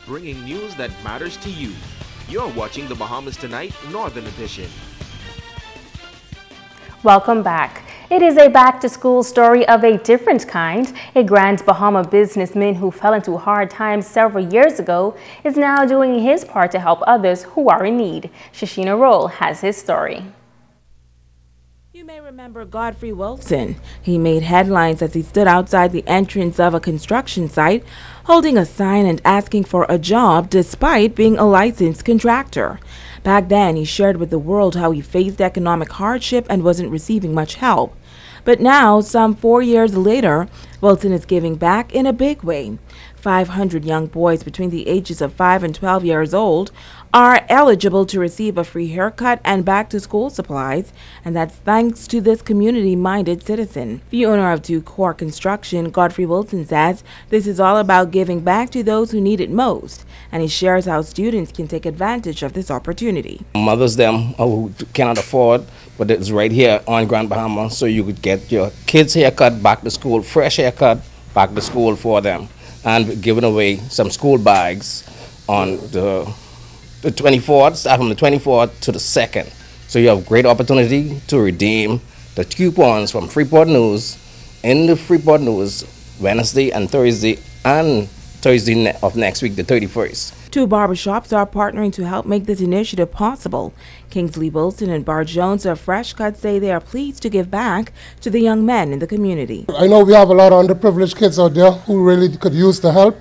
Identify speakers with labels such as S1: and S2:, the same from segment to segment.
S1: bringing news that matters to you. You're watching the Bahamas Tonight Northern Edition.
S2: Welcome back. It is a back-to-school story of a different kind. A Grand Bahama businessman who fell into hard times several years ago is now doing his part to help others who are in need. Shashina Roll has his story.
S3: You may remember Godfrey Wilson. He made headlines as he stood outside the entrance of a construction site, holding a sign and asking for a job despite being a licensed contractor. Back then, he shared with the world how he faced economic hardship and wasn't receiving much help. But now, some 4 years later, Wilson is giving back in a big way. 500 young boys between the ages of 5 and 12 years old are eligible to receive a free haircut and back-to-school supplies, and that's thanks to this community-minded citizen. The owner of Ducor Construction, Godfrey Wilson, says this is all about giving back to those who need it most, and he shares how students can take advantage of this opportunity.
S4: Mothers them who cannot afford, but it's right here on Grand Bahama, so you could get your kids' haircut back to school, fresh haircut back to school for them, and giving away some school bags on the 24th, start from the 24th to the 2nd. So you have great opportunity to redeem the coupons from Freeport News in the Freeport News Wednesday and Thursday of next week, the 31st.
S3: 2 barbershops are partnering to help make this initiative possible. Kingsley Wilson and Bart Jones of Fresh Cut say they are pleased to give back to the young men in the community.
S5: I know we have a lot of underprivileged kids out there who really could use the help,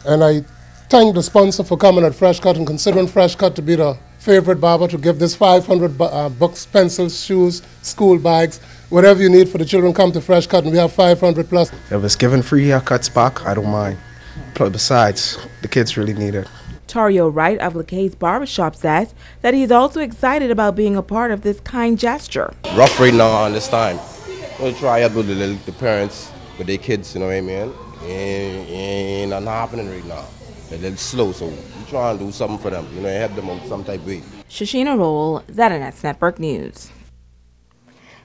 S5: and I thank the sponsor for coming at Fresh Cut and considering Fresh Cut to be the favorite barber to give this 500 books, pencils, shoes, school bags, whatever you need for the children. Come to Fresh Cut, and we have 500 plus.
S6: If it's giving free haircuts back, I don't mind. Besides, the kids really need it.
S3: Torio Wright of LaCaze Barbershop says that he's also excited about being a part of this kind gesture.
S7: Rough right now on this time. We'll try out with the parents, with their kids, you know what I mean? Ain't nothing happening right now. They're a little slow, so we try and do something for them, you know, help them on some type of way.
S3: Shashina Roll, ZNS Network News.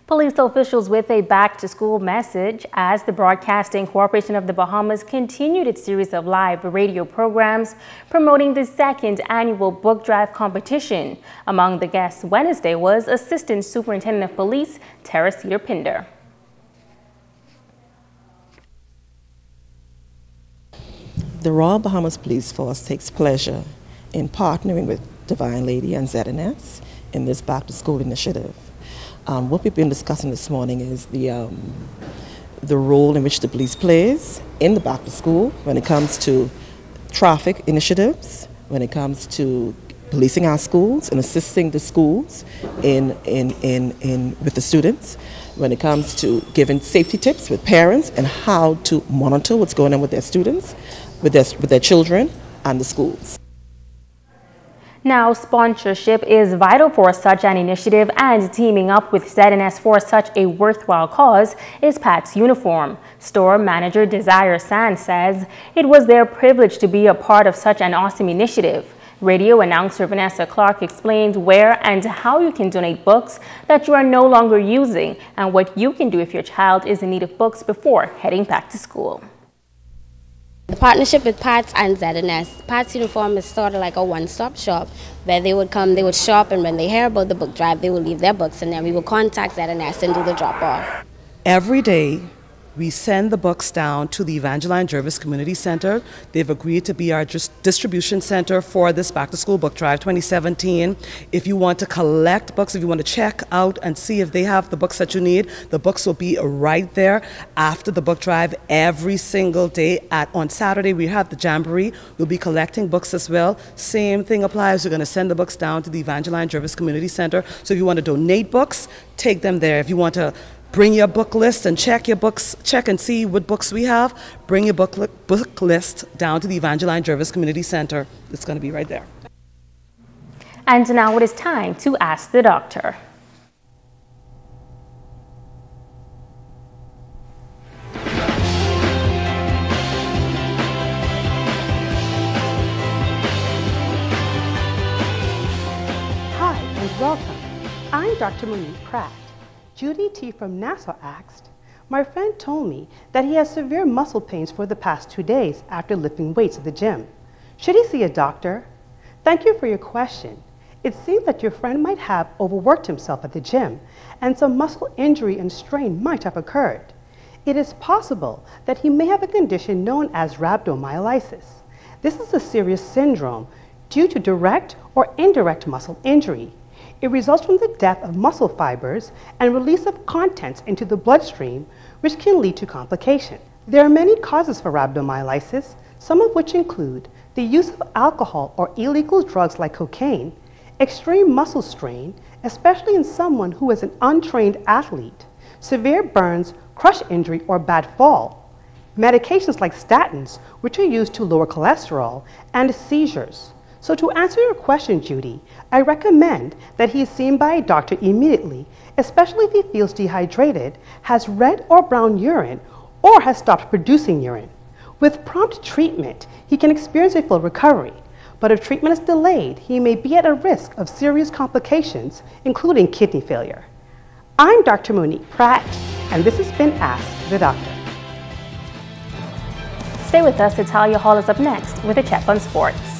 S2: Police officials with a back-to-school message as the Broadcasting Corporation of the Bahamas continued its series of live radio programs promoting the 2nd annual book drive competition. Among the guests Wednesday was Assistant Superintendent of Police Teresita Pinder.
S8: The Royal Bahamas Police Force takes pleasure in partnering with Divine Lady and ZNS in this back-to-school initiative. What we've been discussing this morning is the role in which the police plays in the back-to-school when it comes to traffic initiatives, when it comes to policing our schools and assisting the schools with the students, when it comes to giving safety tips with parents and how to monitor what's going on with their students, with their children and the schools.
S2: Now, sponsorship is vital for such an initiative, and teaming up with ZNS for such a worthwhile cause is Pat's Uniform. Store manager Desire Sand says it was their privilege to be a part of such an awesome initiative. Radio announcer Vanessa Clark explains where and how you can donate books that you are no longer using and what you can do if your child is in need of books before heading back to school.
S9: The partnership with Pats and ZNS. Pats Uniform is sort of like a one-stop shop where they would come, they would shop, and when they hear about the book drive, they would leave their books, and then we would contact ZNS and do the drop-off.
S10: Every day, we send the books down to the Evangeline Jervis Community Center. They've agreed to be our distribution center for this back-to-school book drive 2017. If you want to collect books, if you want to check out and see if they have the books that you need, the books will be right there after the book drive every single day. On Saturday, we have the Jamboree. We'll be collecting books as well. Same thing applies. We're going to send the books down to the Evangeline Jervis Community Center. So if you want to donate books, take them there. If you want to bring your book list and check your books, check and see what books we have, bring your book list down to the Evangeline Jervis Community Center. It's going to be right there.
S2: And now it is time to Ask the Doctor.
S11: Hi and welcome. I'm Dr. Monique Pratt. Judy T. from Nassau asked, my friend told me that he has severe muscle pains for the past 2 days after lifting weights at the gym. Should he see a doctor? Thank you for your question. It seems that your friend might have overworked himself at the gym, and some muscle injury and strain might have occurred. It is possible that he may have a condition known as rhabdomyolysis. This is a serious syndrome due to direct or indirect muscle injury. It results from the death of muscle fibers and release of contents into the bloodstream, which can lead to complications. There are many causes for rhabdomyolysis, some of which include the use of alcohol or illegal drugs like cocaine, extreme muscle strain, especially in someone who is an untrained athlete, severe burns, crush injury, or bad fall, medications like statins, which are used to lower cholesterol, and seizures. So to answer your question, Judy, I recommend that he is seen by a doctor immediately, especially if he feels dehydrated, has red or brown urine, or has stopped producing urine. With prompt treatment, he can experience a full recovery. But if treatment is delayed, he may be at a risk of serious complications, including kidney failure. I'm Dr. Monique Pratt, and this has been Ask the Doctor.
S2: Stay with us. Talia Hall is up next with a check on sports.